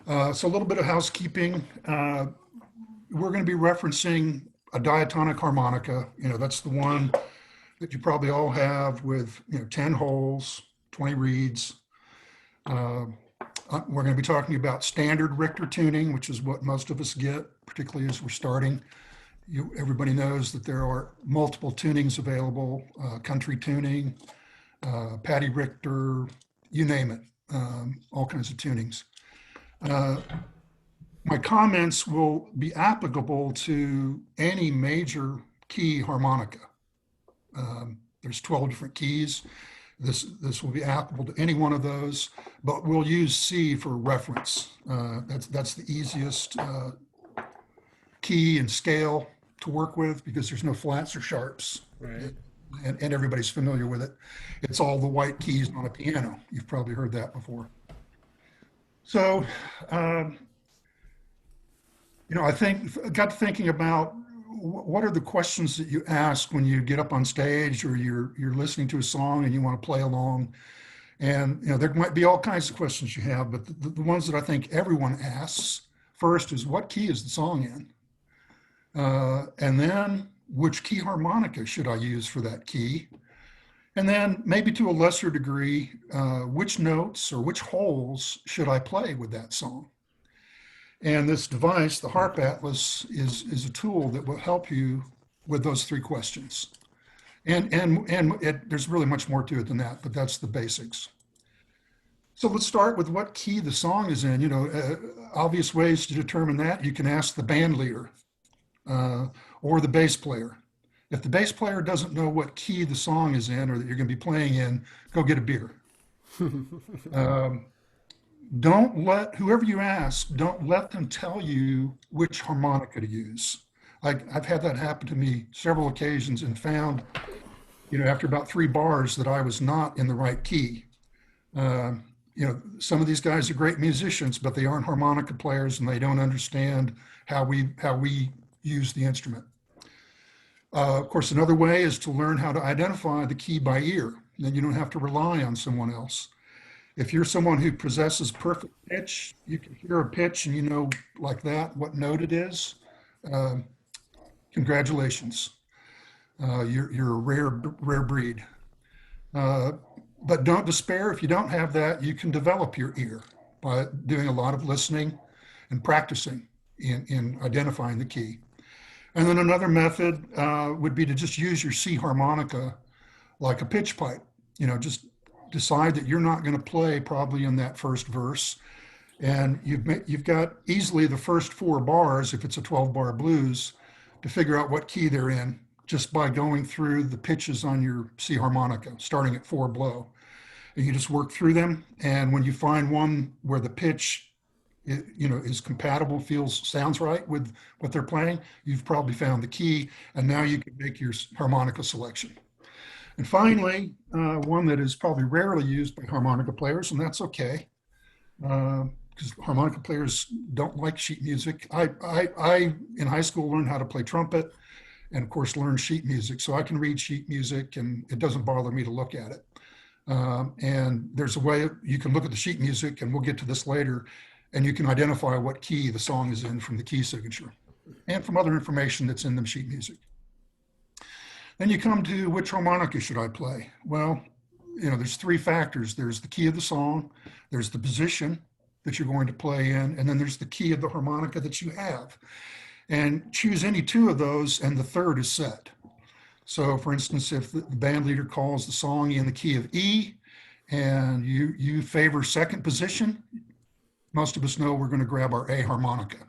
So a little bit of housekeeping. We're going to be referencing a diatonic harmonica. That's the one that you probably all have with, 10 holes, 20 reeds. We're going to be talking about standard Richter tuning, which is what most of us get, particularly as we're starting. Everybody knows that there are multiple tunings available, country tuning, Patty Richter, you name it, all kinds of tunings. My comments will be applicable to any major key harmonica. There's 12 different keys. This will be applicable to any one of those, but we'll use C for reference. That's the easiest key and scale to work with because there's no flats or sharps. Right. And everybody's familiar with it. It's all the white keys on a piano. You've probably heard that before. So, I got to thinking about what are the questions that you ask when you get up on stage or you're listening to a song and you want to play along. And, there might be all kinds of questions you have, but the ones that I think everyone asks first is what key is the song in? And then which key harmonica should I use for that key? And then maybe to a lesser degree, which notes or which holes should I play with that song? And this device, the Harp Atlas, is a tool that will help you with those three questions. And there's really much more to it than that, but that's the basics. So let's start with what key the song is in. Obvious ways to determine that. You can ask the band leader or the bass player. If the bass player doesn't know what key the song is in or that you're going to be playing in, go get a beer. Don't let, whoever you ask, don't let them tell you which harmonica to use. I've had that happen to me several occasions and found, after about 3 bars that I was not in the right key. Some of these guys are great musicians, but they aren't harmonica players and they don't understand how we use the instrument. Of course, another way is to learn how to identify the key by ear. Then you don't have to rely on someone else. If you're someone who possesses perfect pitch, you can hear a pitch and you know like that what note it is. Congratulations. You're a rare breed. But don't despair. If you don't have that, you can develop your ear by doing a lot of listening and practicing in identifying the key. And then another method would be to just use your C harmonica like a pitch pipe. Just decide that you're not going to play probably in that first verse. And you've got easily the first 4 bars, if it's a 12-bar blues, to figure out what key they're in just by going through the pitches on your C harmonica, starting at 4 below. And you just work through them. And when you find one where the pitch is compatible, sounds right with what they're playing, you've probably found the key, and now you can make your harmonica selection. And finally, one that is probably rarely used by harmonica players, and that's okay, because harmonica players don't like sheet music. I in high school learned how to play trumpet, and of course learned sheet music, so I can read sheet music, and it doesn't bother me to look at it. And there's a way you can look at the sheet music, and we'll get to this later, and you can identify what key the song is in from the key signature and from other information that's in the sheet music. Then you come to which harmonica should I play? Well, there's 3 factors. There's the key of the song, there's the position that you're going to play in, and then there's the key of the harmonica that you have. And choose any 2 of those, and the third is set. So for instance, if the band leader calls the song in the key of E, and you favor second position, most of us know we're going to grab our A harmonica.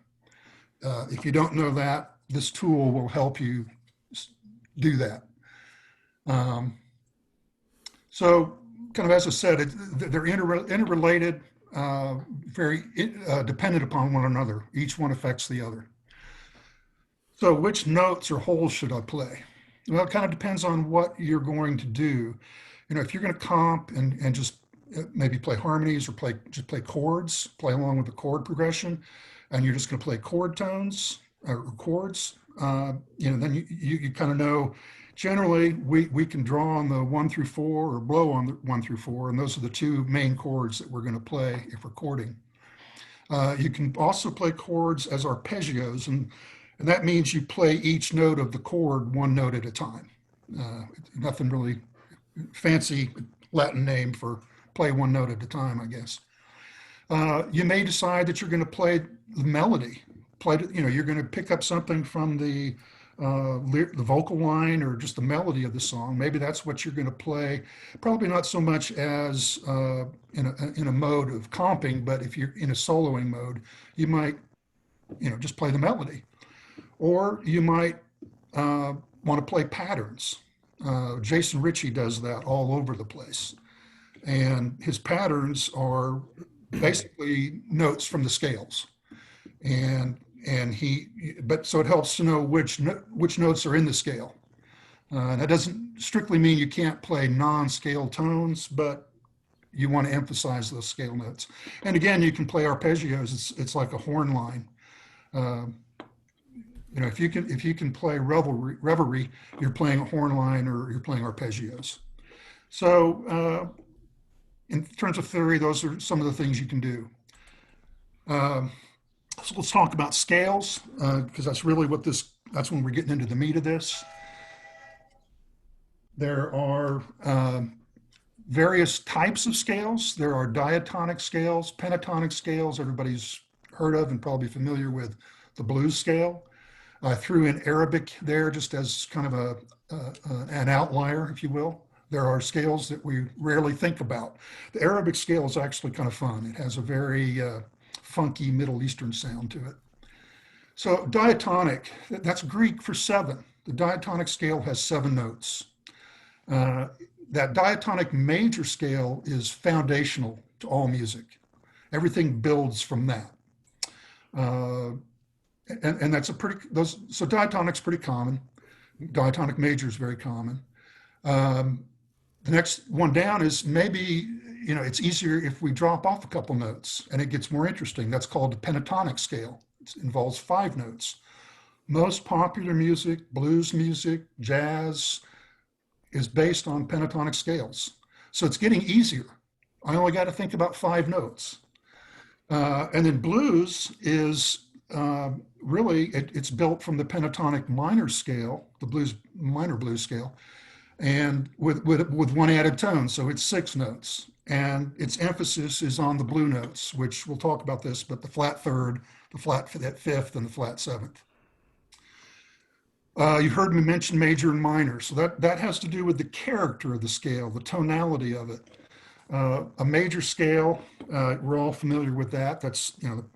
If you don't know that, this tool will help you do that. So kind of as I said, they're interrelated, very dependent upon one another. Each one affects the other. So which notes or holes should I play? Well, it kind of depends on what you're going to do. If you're going to comp and just maybe play harmonies or just play chords, play along with the chord progression, and you're just going to play chord tones or chords, then you kind of know, generally we can draw on the 1 through 4 or blow on the 1 through 4, and those are the 2 main chords that we're going to play if we're chording. You can also play chords as arpeggios, and that means you play each note of the chord one note at a time. Nothing really fancy Latin name for play one note at a time, I guess. You may decide that you're going to play the melody. You're going to pick up something from the vocal line or just the melody of the song. Maybe that's what you're going to play. Probably not so much as in a mode of comping, but if you're in a soloing mode, you might, just play the melody. Or you might want to play patterns. Jason Ritchie does that all over the place. And his patterns are basically notes from the scales. But so it helps to know which notes are in the scale. That doesn't strictly mean you can't play non-scale tones, but you want to emphasize those scale notes. And again, you can play arpeggios. It's like a horn line. If you can play reveille, you're playing a horn line or you're playing arpeggios. So in terms of theory, those are some of the things you can do. So let's talk about scales, because that's really that's when we're getting into the meat of this. There are various types of scales. There are diatonic scales, pentatonic scales. Everybody's heard of and probably familiar with the blues scale. I threw in Arabic there just as kind of an outlier, if you will. There are scales that we rarely think about. The Arabic scale is actually kind of fun. It has a very funky Middle Eastern sound to it. So diatonic, that's Greek for 7. The diatonic scale has 7 notes. That diatonic major scale is foundational to all music. Everything builds from that. And that's so diatonic's pretty common. Diatonic major is very common. The next one down is maybe, it's easier if we drop off a couple notes and it gets more interesting. That's called the pentatonic scale. It involves 5 notes. Most popular music, blues music, jazz, is based on pentatonic scales. So it's getting easier. I only got to think about 5 notes. And then blues is really, it's built from the pentatonic minor scale, the minor blues scale, and with one added tone. So it's 6 notes. And its emphasis is on the blue notes, which we'll talk about this, but the flat third, the flat fifth, and the flat seventh. You heard me mention major and minor. So that has to do with the character of the scale, the tonality of it. A major scale, we're all familiar with that. That's,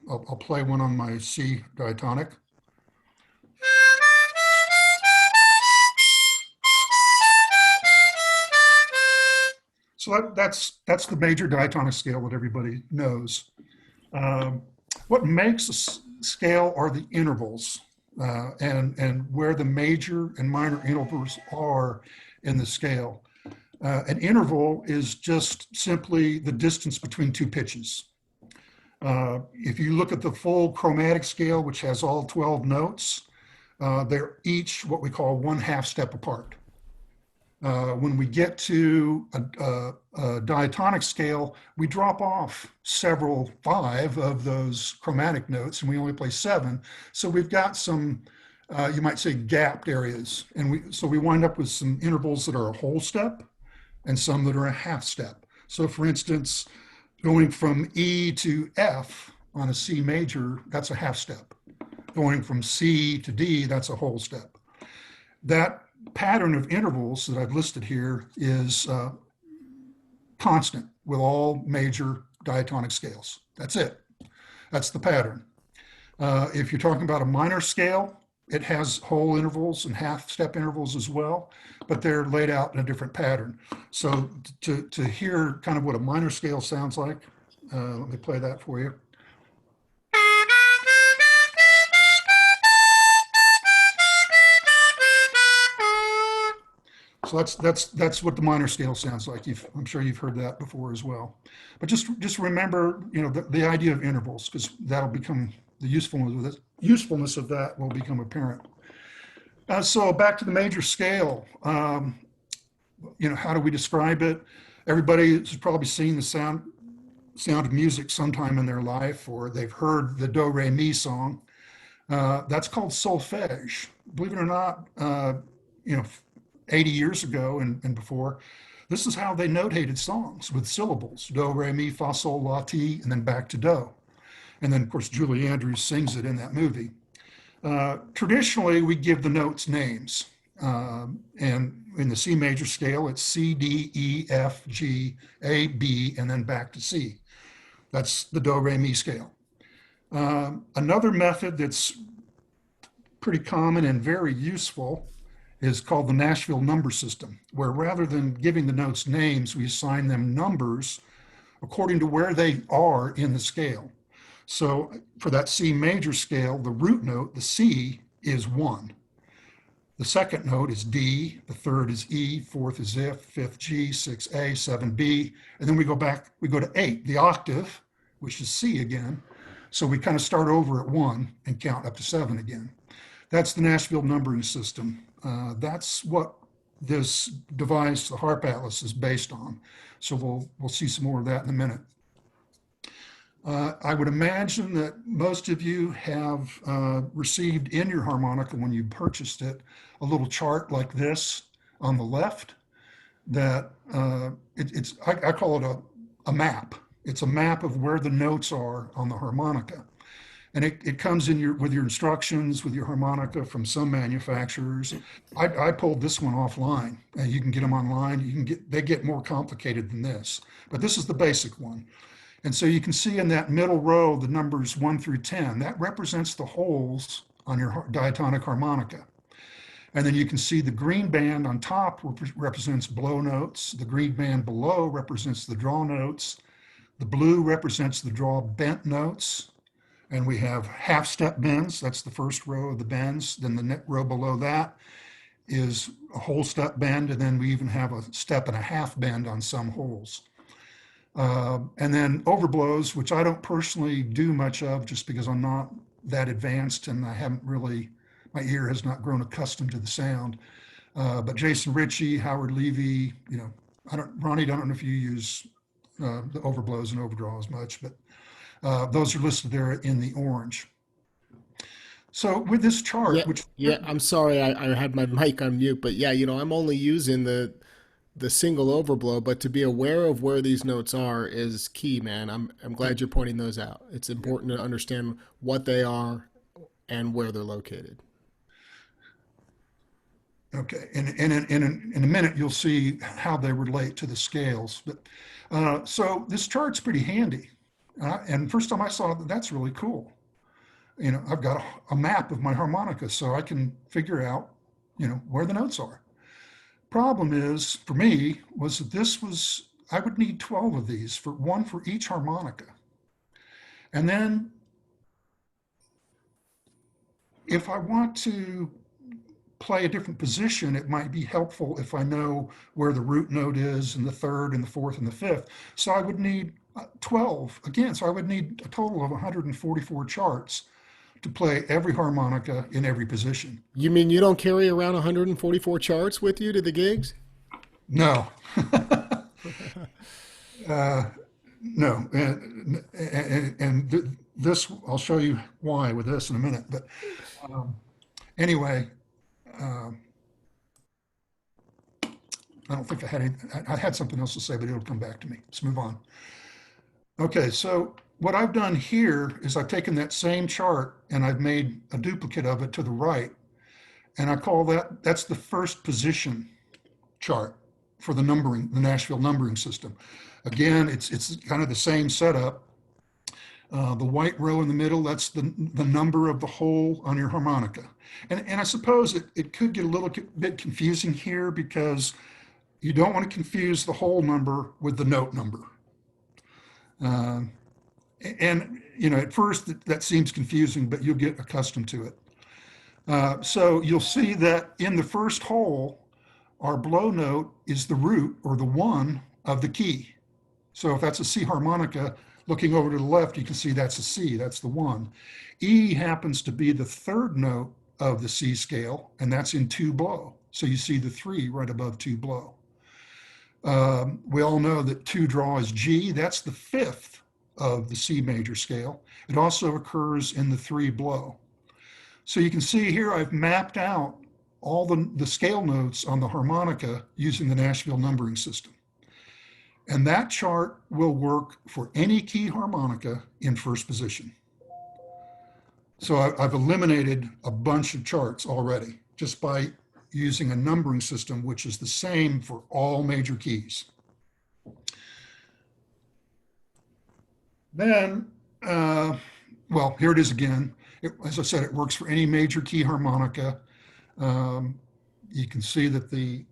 I'll play one on my C diatonic. So that's the major diatonic scale that everybody knows. What makes a scale are the intervals and where the major and minor intervals are in the scale. An interval is just simply the distance between 2 pitches. If you look at the full chromatic scale, which has all 12 notes, they're each what we call 1/2 step apart. When we get to a diatonic scale, we drop off 5 of those chromatic notes, and we only play 7. So we've got some, you might say, gapped areas. And so we wind up with some intervals that are a whole step and some that are a 1/2 step. So for instance, going from E to F on a C major, that's a 1/2 step. Going from C to D, that's a whole step. That pattern of intervals that I've listed here is constant with all major diatonic scales. That's it. That's the pattern. If you're talking about a minor scale, it has whole intervals and 1/2 step intervals as well, but they're laid out in a different pattern. So to hear kind of what a minor scale sounds like, let me play that for you. So that's what the minor scale sounds like. I'm sure you've heard that before as well. But just remember, the idea of intervals, because that'll become the usefulness of that will become apparent. So back to the major scale. How do we describe it? Everybody has probably seen the sound. Sound of Music sometime in their life, or they've heard the Do Re Mi song. That's called solfege. Believe it or not, you know, 80 years ago and before, this is how they notated songs, with syllables: do, re, mi, fa, sol, la, ti, and then back to do. And then, of course, Julie Andrews sings it in that movie. Traditionally, we give the notes names. And in the C major scale, it's C, D, E, F, G, A, B, and then back to C. That's the do, re, mi scale. Another method that's pretty common and very useful is called the Nashville number system, where rather than giving the notes names, we assign them numbers according to where they are in the scale. So for that C major scale, the root note, the C, is 1. The second note is D, the third is E, fourth is F, fifth G, 6A, 7B, and then we go back, we go to 8, the octave, which is C again. So we kind of start over at 1 and count up to 7 again. That's the Nashville numbering system. That's what this device, the Harp Atlas, is based on. So we'll see some more of that in a minute. I would imagine that most of you have received in your harmonica, when you purchased it, a little chart like this on the left that I call it a map. It's a map of where the notes are on the harmonica. And it comes in with your instructions, with your harmonica from some manufacturers. I pulled this one offline. You can get them online. They get more complicated than this, but this is the basic one. And so you can see in that middle row, the numbers 1 through 10, that represents the holes on your diatonic harmonica. And then you can see the green band on top represents blow notes. The green band below represents the draw notes. The blue represents the draw bent notes. And we have half step bends. That's the first row of the bends. Then the row below that is a whole step bend. And then we even have a step and a half bend on some holes. And then overblows, which I don't personally do much of just because I'm not that advanced and I haven't really, my ear has not grown accustomed to the sound. But Jason Ritchie, Howard Levy, Ronnie, I don't know if you use the overblows and overdraws much, but those are listed there in the orange. So with this chart, I'm sorry, I had my mic on mute, but yeah, I'm only using the single overblow, but to be aware of where these notes are is key, man. I'm glad you're pointing those out. It's important to understand what they are and where they're located. Okay, and in a minute you'll see how they relate to the scales. But so this chart's pretty handy. And first time I saw it, that's really cool. I've got a map of my harmonica, so I can figure out, where the notes are. Problem is, for me, was that I would need 12 of these, one for each harmonica. And then if I want to play a different position, it might be helpful if I know where the root note is and the third and the fourth and the fifth. So I would need 12 again. So I would need a total of 144 charts to play every harmonica in every position. You mean you don't carry around 144 charts with you to the gigs? No. No. And this, I'll show you why with this in a minute. But anyway, I don't think I had something else to say, but it'll come back to me. Let's move on. Okay, so what I've done here is I've taken that same chart and I've made a duplicate of it to the right. And I call that's the first position chart for the Nashville numbering system. Again, it's kind of the same setup. The white row in the middle, that's the number of the hole on your harmonica. And I suppose it could get a little bit confusing here because you don't want to confuse the hole number with the note number. And at first that seems confusing, but you'll get accustomed to it. So you'll see that in the first hole, our blow note is the root or the 1 of the key. So if that's a C harmonica, looking over to the left, you can see that's a C, that's the 1. E happens to be the third note of the C scale, and that's in 2 blow. So you see the 3 right above 2 blow. We all know that 2 draw is G, that's the 5th of the C major scale. It also occurs in the 3 blow. So you can see here I've mapped out all the scale notes on the harmonica using the Nashville numbering system. And that chart will work for any key harmonica in first position. So I've eliminated a bunch of charts already just by using a numbering system, which is the same for all major keys. Then, well, here it is again. As I said, it works for any major key harmonica. You can see that the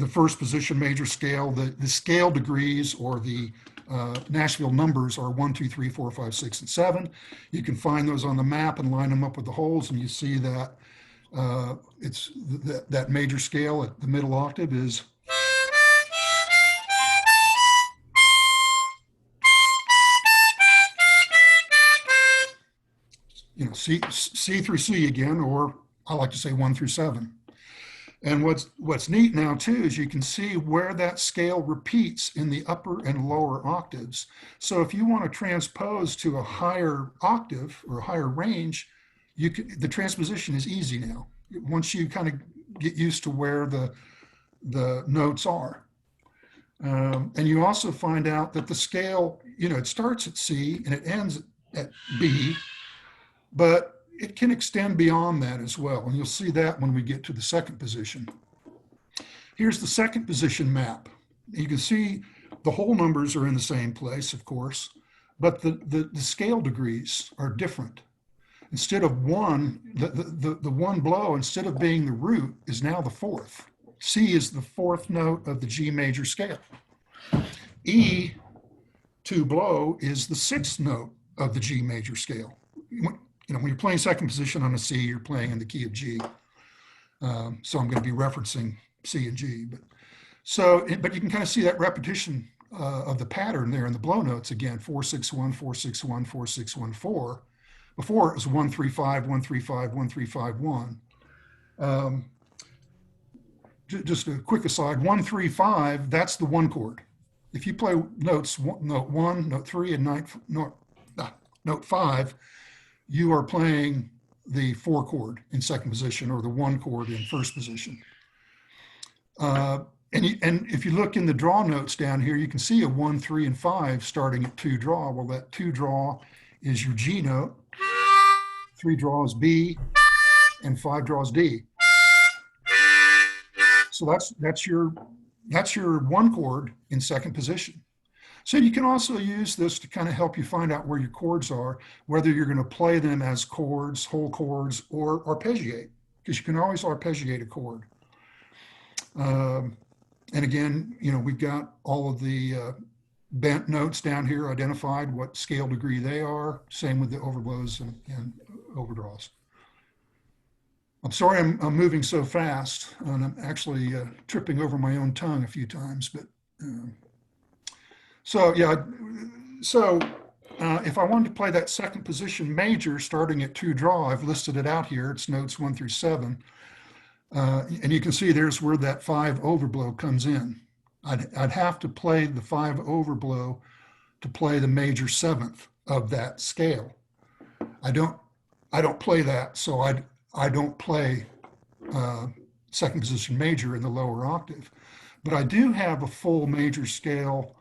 first position major scale, the scale degrees or the Nashville numbers are 1, 2, 3, 4, 5, 6, and 7. You can find those on the map and line them up with the holes, and you see that it's that major scale at the middle octave is C through C again, or I like to say 1 through 7. And what's neat now too is you can see where that scale repeats in the upper and lower octaves. So if you want to transpose to a higher octave or a higher range, the transposition is easy now. Once you kind of get used to where the notes are. And you also find out that the scale, it starts at C and it ends at B, but it can extend beyond that as well. And you'll see that when we get to the second position. Here's the second position map. You can see the whole numbers are in the same place, of course, but the scale degrees are different. Instead of 1, the 1 blow, instead of being the root, is now the 4th. C is the 4th note of the G major scale. E, 2 blow, is the 6th note of the G major scale. When you're playing second position on a C, you're playing in the key of G. So I'm going to be referencing C and G. But you can kind of see that repetition of the pattern there in the blow notes again, 4, 6, 1, 4, 6, 1, 4, 6, 1, 4. Before it was 1, 3, 5, 1, 3, 5, 1, 3, 5, 1. Just a quick aside, 1, 3, 5, that's the 1 chord. If you play notes, note 1, note 3, and note 5, you are playing the 4 chord in second position or the 1 chord in first position. And if you look in the draw notes down here, you can see a 1, 3, and 5 starting at 2 draw. Well, that 2 draw is your G note, 3 draw is B, and 5 draws D. So that's your 1 chord in second position. So you can also use this to kind of help you find out where your chords are, whether you're going to play them as chords, whole chords, or arpeggiate, because you can always arpeggiate a chord. And again, we've got all of the bent notes down here identified, what scale degree they are, same with the overblows and overdraws. I'm sorry I'm moving so fast, and I'm actually tripping over my own tongue a few times, but if I wanted to play that second position major starting at 2 draw, I've listed it out here. It's notes 1 through 7. And you can see there's where that 5 overblow comes in. I'd have to play the 5 overblow to play the major 7th of that scale. I don't play that, so I don't play second position major in the lower octave. But I do have a full major scale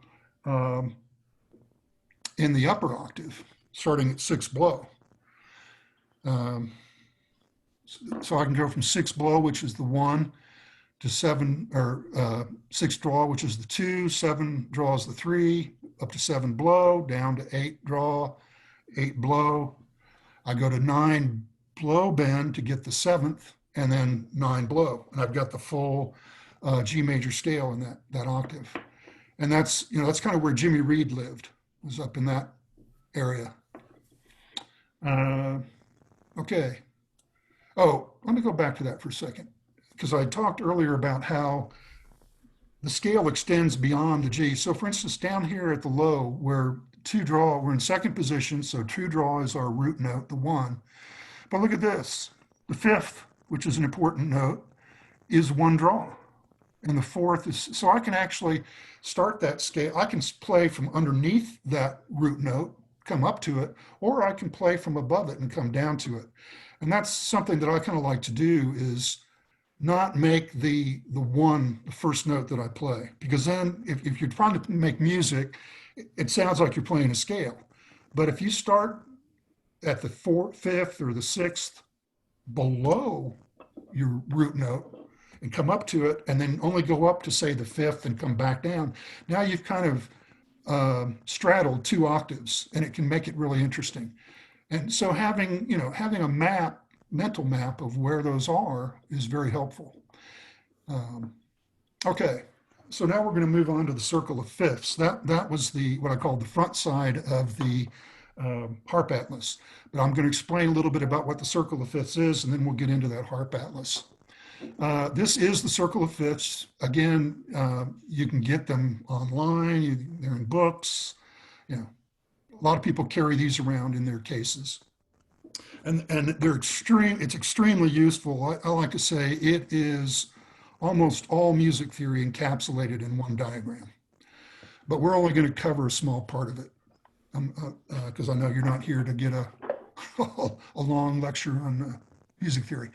in the upper octave, starting at 6 blow. So I can go from 6 blow, which is the 1, to 7, or 6 draw, which is the 2, 7 draws the 3, up to 7 blow, down to 8 draw, 8 blow. I go to 9 blow bend to get the 7th, and then 9 blow. And I've got the full G major scale in that octave. And that's kind of where Jimmy Reed lived, was up in that area. Okay. Oh, let me go back to that for a second, because I talked earlier about how the scale extends beyond the G. So for instance, down here at the low, where 2 draw, we're in second position, so 2 draw is our root note, the 1. But look at this. The 5th, which is an important note, is 1 draw. and the fourth is, so I can actually start that scale. I can play from underneath that root note, come up to it, or I can play from above it and come down to it. And that's something that I kind of like to do, is not make the first note that I play, because then if you're trying to make music, it sounds like you're playing a scale. But if you start at the fourth, fifth, or the sixth below your root note and come up to it, and then only go up to say the fifth and come back down, now you've kind of straddled two octaves, and it can make it really interesting. And so having a mental map of where those are is very helpful. Um, okay, so now we're going to move on to the circle of fifths. That was what I called the front side of the Harp Atlas. But I'm going to explain a little bit about what the circle of fifths is, and then we'll get into that Harp Atlas. This is the circle of fifths. Again, you can get them online. They're in books. You know, a lot of people carry these around in their cases. And it's extremely useful. I like to say it is almost all music theory encapsulated in one diagram. But we're only going to cover a small part of it, because I know you're not here to get a long lecture on music theory.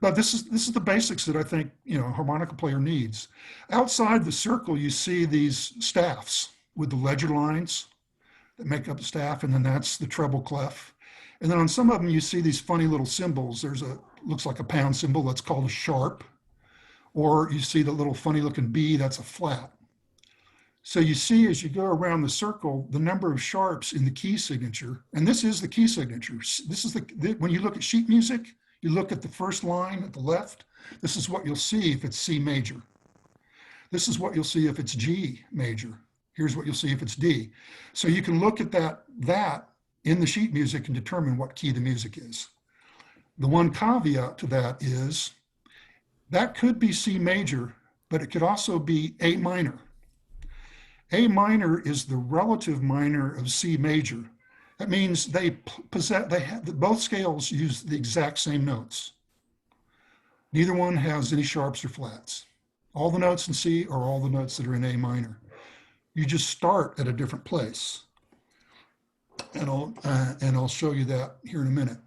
But this is the basics that I think a harmonica player needs. Outside the circle, you see these staffs with the ledger lines that make up the staff, and then that's the treble clef. And then on some of them, you see these funny little symbols. Looks like a pound symbol, that's called a sharp. Or you see the little funny looking B, that's a flat. So you see, as you go around the circle, the number of sharps in the key signature, and this is the key signature. This is when you look at sheet music, you look at the first line at the left, this is what you'll see if it's C major. This is what you'll see if it's G major. Here's what you'll see if it's D. So you can look at that in the sheet music and determine what key the music is. The one caveat to that is that could be C major, but it could also be A minor. A minor is the relative minor of C major. That means both scales use the exact same notes. Neither one has any sharps or flats. All the notes in C are all the notes that are in A minor. You just start at a different place. And I'll show you that here in a minute.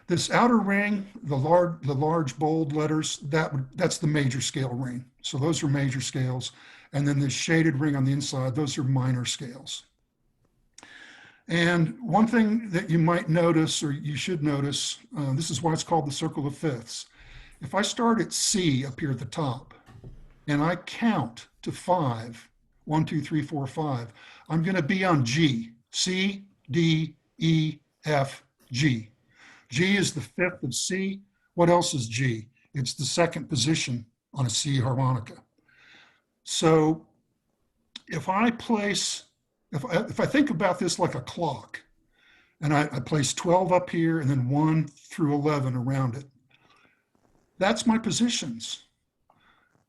This outer ring, the large bold letters, that's the major scale ring. So those are major scales. And then this shaded ring on the inside, those are minor scales. And one thing that you might notice, or you should notice, this is why it's called the circle of fifths. If I start at C up here at the top, and I count to 5, 1, 2, 3, 4, 5, I'm going to be on G. C, D, E, F, G. G is the fifth of C. What else is G? It's the second position on a C harmonica. So if I think about this like a clock, and I place 12 up here and then 1 through 11 around it, that's my positions.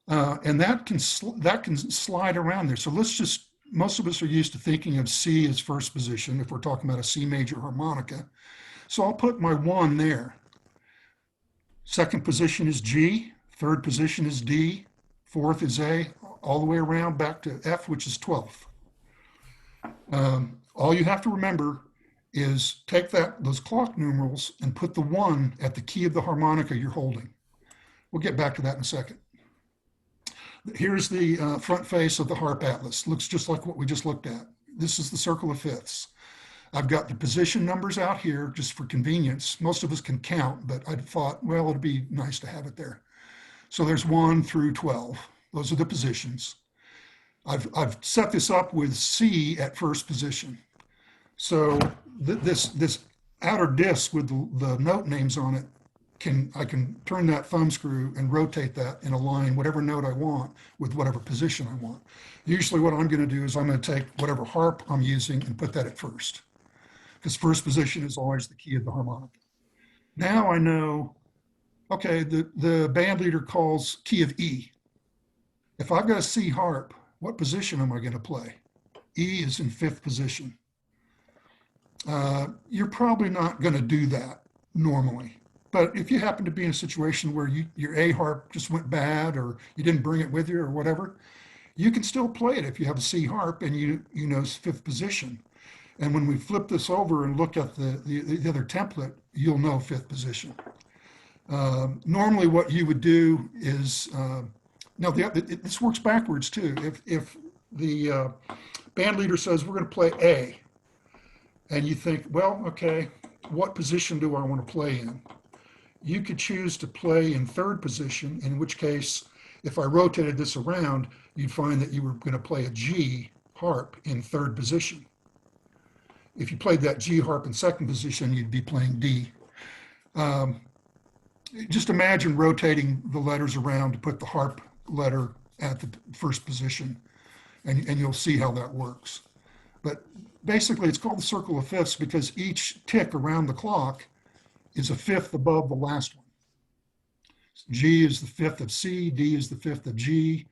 And that can slide around there. So most of us are used to thinking of C as first position if we're talking about a C major harmonica. So I'll put my 1 there. Second position is G, third position is D, fourth is A, all the way around back to F, which is 12th. All you have to remember is take those clock numerals and put the 1 at the key of the harmonica you're holding. We'll get back to that in a second. Here's the front face of the Harp Atlas. Looks just like what we just looked at. This is the circle of fifths. I've got the position numbers out here just for convenience. Most of us can count, but I thought, well, it'd be nice to have it there. So there's 1 through 12. Those are the positions. I've set this up with C at first position. So this outer disc with the note names on it, I can turn that thumb screw and rotate that and align whatever note I want with whatever position I want. Usually what I'm going to do is I'm going to take whatever harp I'm using and put that at first, because first position is always the key of the harmonica. Now I know, okay, the band leader calls key of E. If I've got a C harp, what position am I going to play? E is in fifth position. You're probably not going to do that normally. But if you happen to be in a situation where your A harp just went bad or you didn't bring it with you or whatever, you can still play it if you have a C harp and you know fifth position. And when we flip this over and look at the other template, you'll know fifth position. Normally what you would do is, now this works backwards too. If the band leader says we're going to play A, and you think, well, okay, what position do I want to play in? You could choose to play in third position, in which case, if I rotated this around, you'd find that you were going to play a G harp in third position. If you played that G harp in second position, you'd be playing D. Just imagine rotating the letters around to put the harp letter at the first position, and you'll see how that works. But basically, it's called the circle of fifths because each tick around the clock is a fifth above the last one. G is the fifth of C, D is the fifth of G,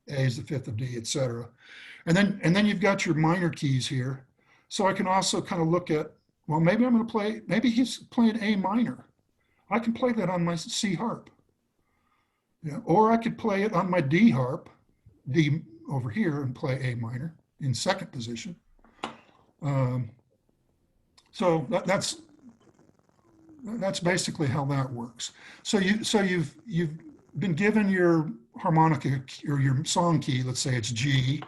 A is the fifth of D, etc. And then you've got your minor keys here. So I can also kind of look at, well, maybe I'm going to play, maybe he's playing A minor. I can play that on my C harp. Yeah, or I could play it on my D harp, D over here, and play A minor in second position. So that's basically how that works. So you've been given your harmonica or your song key, let's say it's G,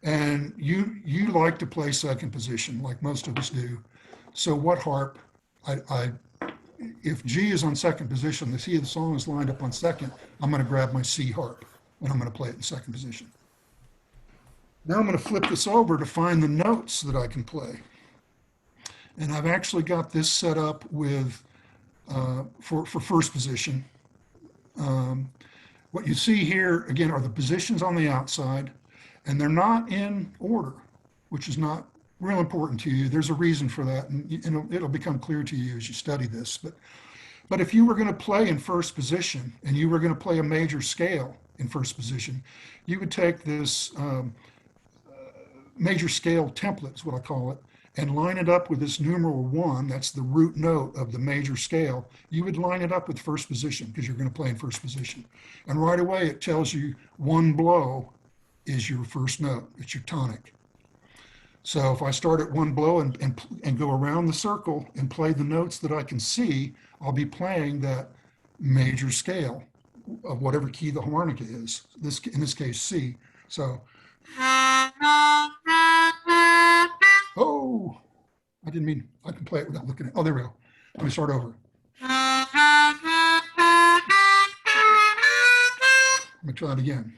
and you like to play second position like most of us do. So what harp? If G is on second position, the key of the song is lined up on second, I'm going to grab my C harp and I'm going to play it in second position. Now I'm going to flip this over to find the notes that I can play. And I've actually got this set up with for first position. What you see here, again, are the positions on the outside, and they're not in order, which is not real important to you. There's a reason for that, and it'll become clear to you as you study this. But if you were going to play in first position, and you were going to play a major scale in first position, you would take this major scale template, is what I call it, and line it up with this numeral 1, that's the root note of the major scale. You would line it up with first position because you're going to play in first position. And right away it tells you one blow is your first note, it's your tonic. So if I start at one blow and go around the circle and play the notes that I can see, I'll be playing that major scale of whatever key the harmonica is, in this case C. So, oh, I didn't mean, I can play it without looking at, oh, there we go. Let me start over. Let me try it again.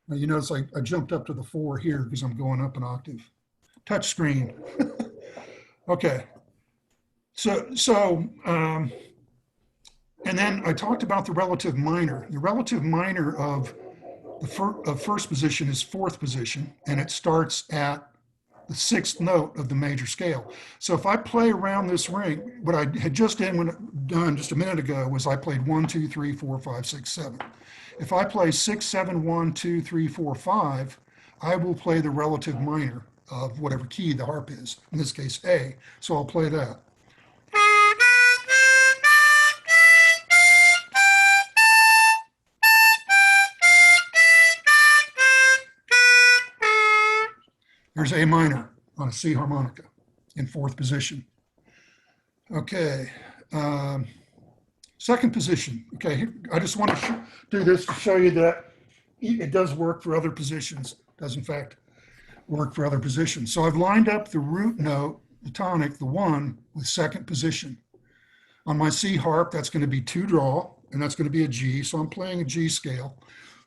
Now you notice I jumped up to the 4 here because I'm going up an octave. Touch screen. Okay. And then I talked about the relative minor. The relative minor of first position is fourth position, and it starts at the 6th note of the major scale. So if I play around this ring, what I had just done just a minute ago was I played 1, 2, 3, 4, 5, 6, 7. If I play 6, 7, 1, 2, 3, 4, 5, I will play the relative minor of whatever key the harp is, in this case A. So I'll play that. There's A minor on a C harmonica in fourth position. Okay, second position. Okay, I just want to do this to show you that it does work for other positions. It does in fact work for other positions. So I've lined up the root note, the tonic, the 1, with second position. On my C harp, that's going to be 2 draw, and that's going to be a G. So I'm playing a G scale.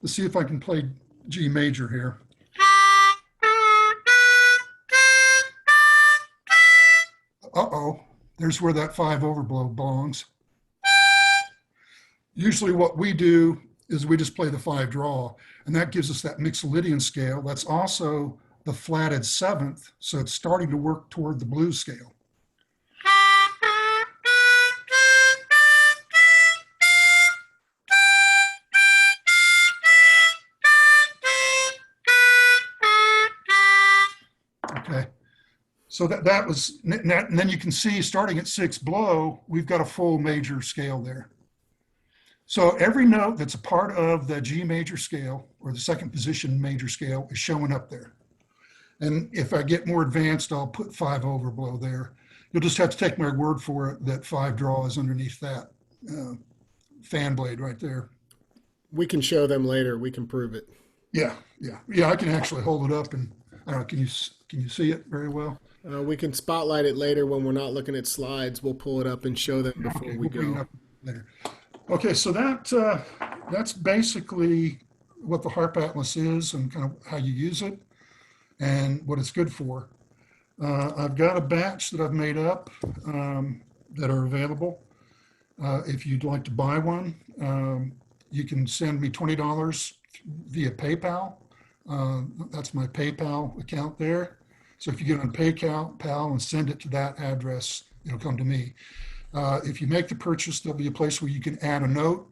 Let's see if I can play G major here. Uh-oh, there's where that 5 overblow belongs. Usually what we do is we just play the 5 draw, and that gives us that Mixolydian scale. That's also the flatted 7th, so it's starting to work toward the blues scale. Okay, So that was, and then you can see starting at 6 blow, we've got a full major scale there. So every note that's a part of the G major scale or the second position major scale is showing up there. And if I get more advanced, I'll put 5 overblow there. You'll just have to take my word for it that 5 draw is underneath that fan blade right there. We can show them later. We can prove it. Yeah. I can actually hold it up, and I don't know. Can you see it very well? We can spotlight it later when we're not looking at slides. We'll pull it up and show them before Okay, we we'll bring it go. up later. Okay, so that's basically what the Harp Atlas is and kind of how you use it and what it's good for. I've got a batch that I've made up that are available. If you'd like to buy one, you can send me $20 via PayPal. That's my PayPal account there. So if you get on PayPal and send it to that address, it'll come to me. If you make the purchase, there'll be a place where you can add a note.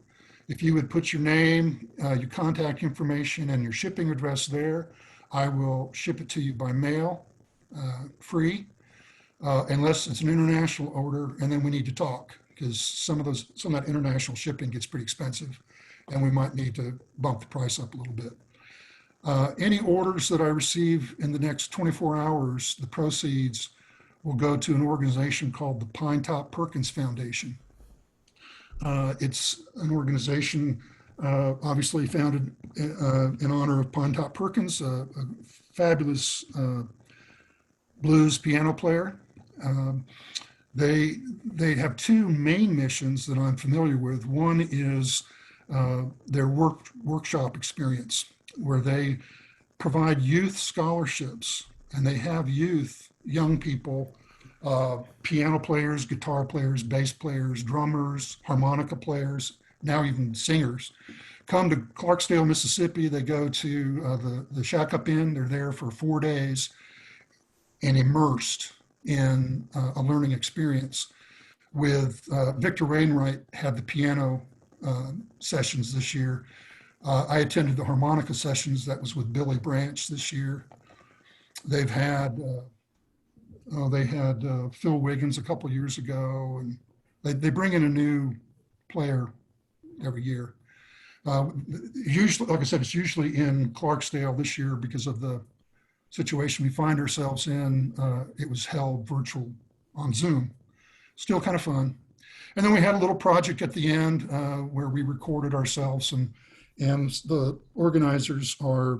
If you would put your name, your contact information, and your shipping address there, I will ship it to you by mail, free, unless it's an international order, and then we need to talk because some of that international shipping gets pretty expensive, and we might need to bump the price up a little bit. Any orders that I receive in the next 24 hours, the proceeds will go to an organization called the Pinetop Perkins Foundation. It's an organization obviously founded in honor of Pinetop Perkins, a fabulous blues piano player. They have two main missions that I'm familiar with. One is their workshop experience, where they provide youth scholarships, and they have young people, piano players, guitar players, bass players, drummers, harmonica players, now even singers, come to Clarksdale, Mississippi. They go to the Shack Up Inn. They're there for 4 days and immersed in a learning experience. With Victor Wainwright had the piano sessions this year. I attended the harmonica sessions. That was with Billy Branch this year. They've had Phil Wiggins a couple of years ago, and they bring in a new player every year. Usually, like I said, it's usually in Clarksdale. This year, because of the situation we find ourselves in, it was held virtual on Zoom. Still kind of fun. And then we had a little project at the end where we recorded ourselves, and the organizers are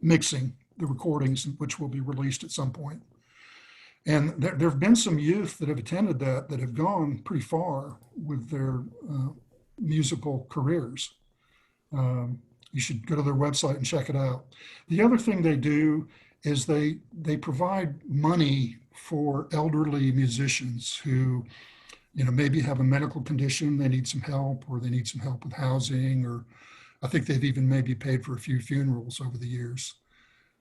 mixing the recordings, which will be released at some point. And there have been some youth that have attended that have gone pretty far with their musical careers. You should go to their website and check it out. The other thing they do is they provide money for elderly musicians who, maybe have a medical condition, they need some help, or they need some help with housing, or I think they've even maybe paid for a few funerals over the years.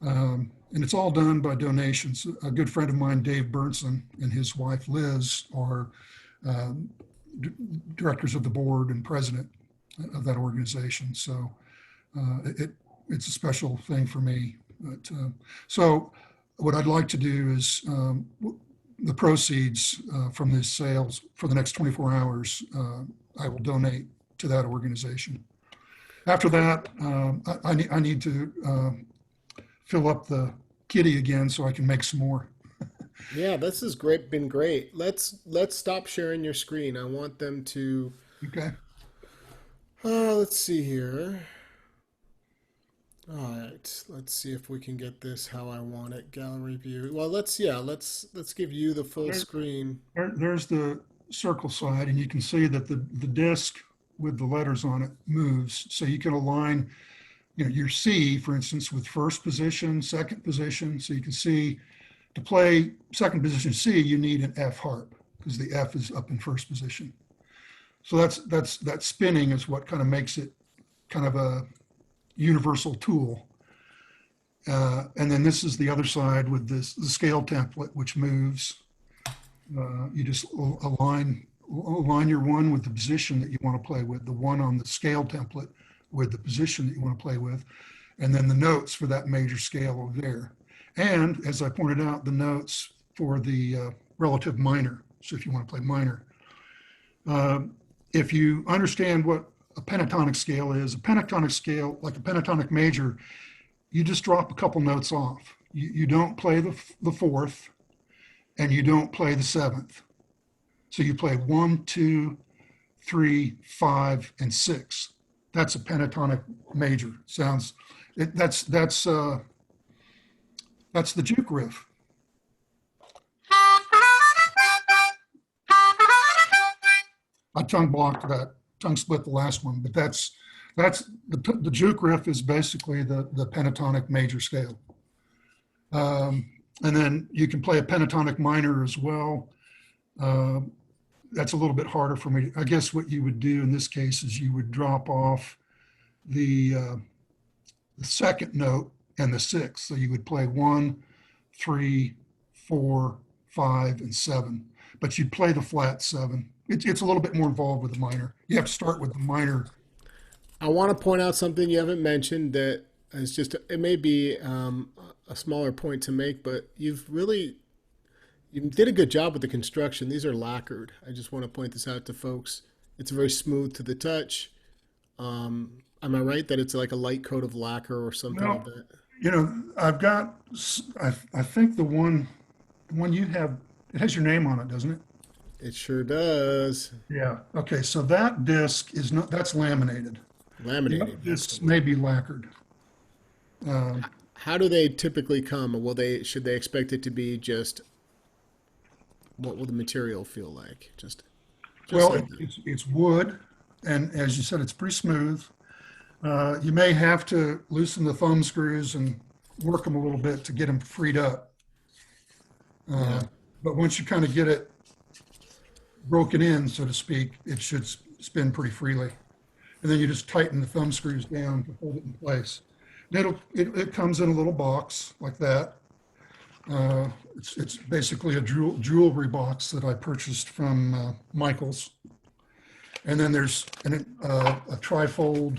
And it's all done by donations. A good friend of mine, Dave Burnson, and his wife, Liz, are directors of the board and president of that organization. So it's a special thing for me. But, so what I'd like to do is the proceeds from these sales for the next 24 hours, I will donate to that organization. After that, I need to fill up the kitty again so I can make some more. Yeah, this has been great. Let's stop sharing your screen. I want them to. Okay. Let's see here. All right, let's see if we can get this how I want it. Gallery view. Well, let's give you the full screen. There's the circle side, and you can see that the disc with the letters on it moves. So you can align, your C, for instance, with first position, second position. So you can see to play second position C, you need an F harp because the F is up in first position. So that spinning is what kind of makes it kind of a universal tool. And then this is the other side with the scale template, which moves. You just align your one with the position that you want to play with, the one on the scale template with the position that you want to play with, and then the notes for that major scale over there. And as I pointed out, the notes for the relative minor. So if you want to play minor, uh, if you understand what a pentatonic scale is, a pentatonic scale, like a pentatonic major, you just drop a couple notes off. You don't play the fourth and you don't play the seventh. So you play 1, 2, 3, 5, and 6. That's a pentatonic major. Sounds that's the juke riff. I tongue split the last one, but that's the juke riff is basically the pentatonic major scale. And then you can play a pentatonic minor as well. Uh, that's a little bit harder for me. I guess what you would do in this case is you would drop off the second note and the sixth. So you would play 1, 3, 4, 5, and 7, but you'd play the flat 7. It's a little bit more involved with the minor. You have to start with the minor. I want to point out something you haven't mentioned that is just, it may be a smaller point to make, but you did a good job with the construction. These are lacquered. I just want to point this out to folks. It's very smooth to the touch. Am I right that it's like a light coat of lacquer or something No, like that? I've got, I think the one you have, it has your name on it, doesn't it? It sure does. Yeah. Okay. So that disc is not, that's laminated. The other Laminated. That's the discs may word. be lacquered. Uh, How do they typically come? Or will they, should they expect it to be just, what will the material feel like? Just well, like that. it's wood, and as you said, it's pretty smooth. You may have to loosen the thumb screws and work them a little bit to get them freed up. Uh, Yeah. but once you kind of get it broken in, so to speak, it should spin pretty freely. And then you just tighten the thumb screws down to hold it in place. And it comes in a little box like that. It's basically a jewelry box that I purchased from Michael's. And then there's a trifold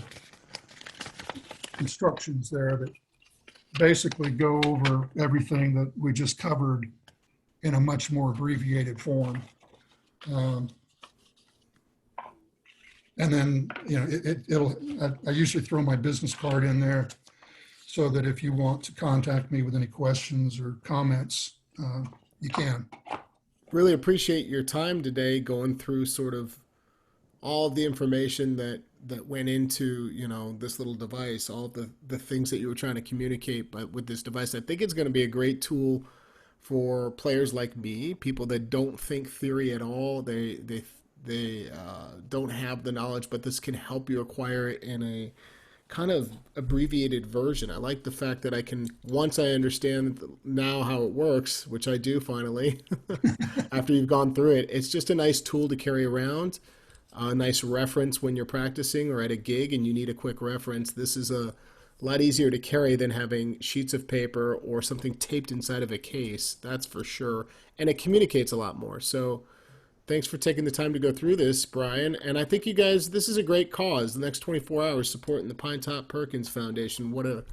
instructions there that basically go over everything that we just covered in a much more abbreviated form. Um, and then, I usually throw my business card in there so that if you want to contact me with any questions or comments, you can. Really appreciate your time today going through sort of all the information that went into this little device, all the things that you were trying to communicate, but with this device. I think it's going to be a great tool for players like me, people that don't think theory at all. They don't have the knowledge, but this can help you acquire it in a kind of abbreviated version. I like the fact that I can, once I understand now how it works, which I do finally, after you've gone through it, it's just a nice tool to carry around, a nice reference when you're practicing or at a gig and you need a quick reference. This is a lot easier to carry than having sheets of paper or something taped inside of a case, that's for sure. And it communicates a lot more. So thanks for taking the time to go through this, Brian. And I think you guys, this is a great cause. The next 24 hours supporting the Pine Top Perkins Foundation. What a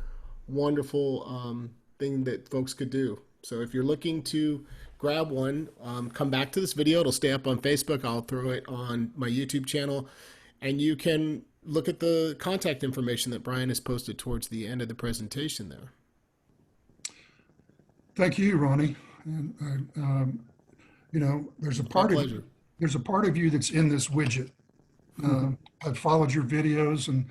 wonderful thing that folks could do. So if you're looking to grab one, come back to this video. It'll stay up on Facebook. I'll throw it on my YouTube channel. And you can look at the contact information that Brian has posted towards the end of the presentation there. Thank you, Ronnie. And there's a My part of pleasure. there's a part of you that's in this widget. I've followed your videos and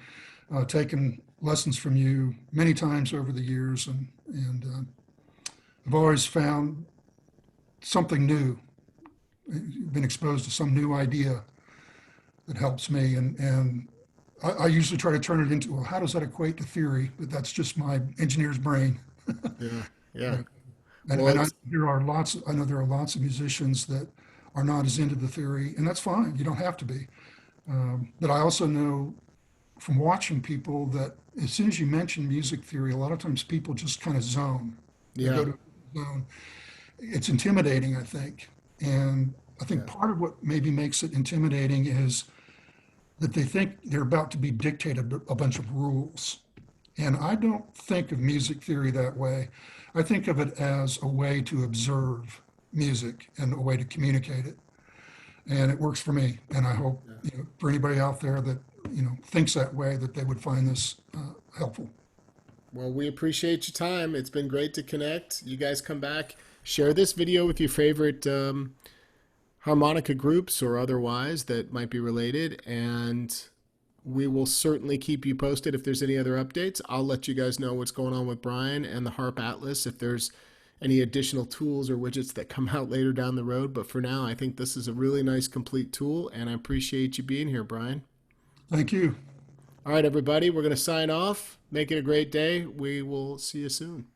taken lessons from you many times over the years, and I've always found something new. Been exposed to some new idea that helps me, and I usually try to turn it into, well, how does that equate to theory? But that's just my engineer's brain. Yeah. Yeah. And, Well, and I, it's, I know there are lots of musicians that are not as into the theory, and that's fine. You don't have to be. But I also know from watching people that as soon as you mention music theory, a lot of times people just kind of zone. They yeah. go to a zone. It's intimidating, I think. And I think Yeah. part of what maybe makes it intimidating is that they think they're about to be dictated a bunch of rules. And I don't think of music theory that way. I think of it as a way to observe music and a way to communicate it. And it works for me. And I hope, Yeah. for anybody out there that, thinks that way, that they would find this helpful. Well, we appreciate your time. It's been great to connect. You guys come back, share this video with your favorite harmonica groups or otherwise that might be related, and we will certainly keep you posted if there's any other updates. I'll let you guys know what's going on with Brian and the Harp Atlas if there's any additional tools or widgets that come out later down the road. But for now, I think this is a really nice complete tool, and I appreciate you being here, Brian. Thank you. All right, everybody, we're going to sign off. Make it a great day. We will see you soon.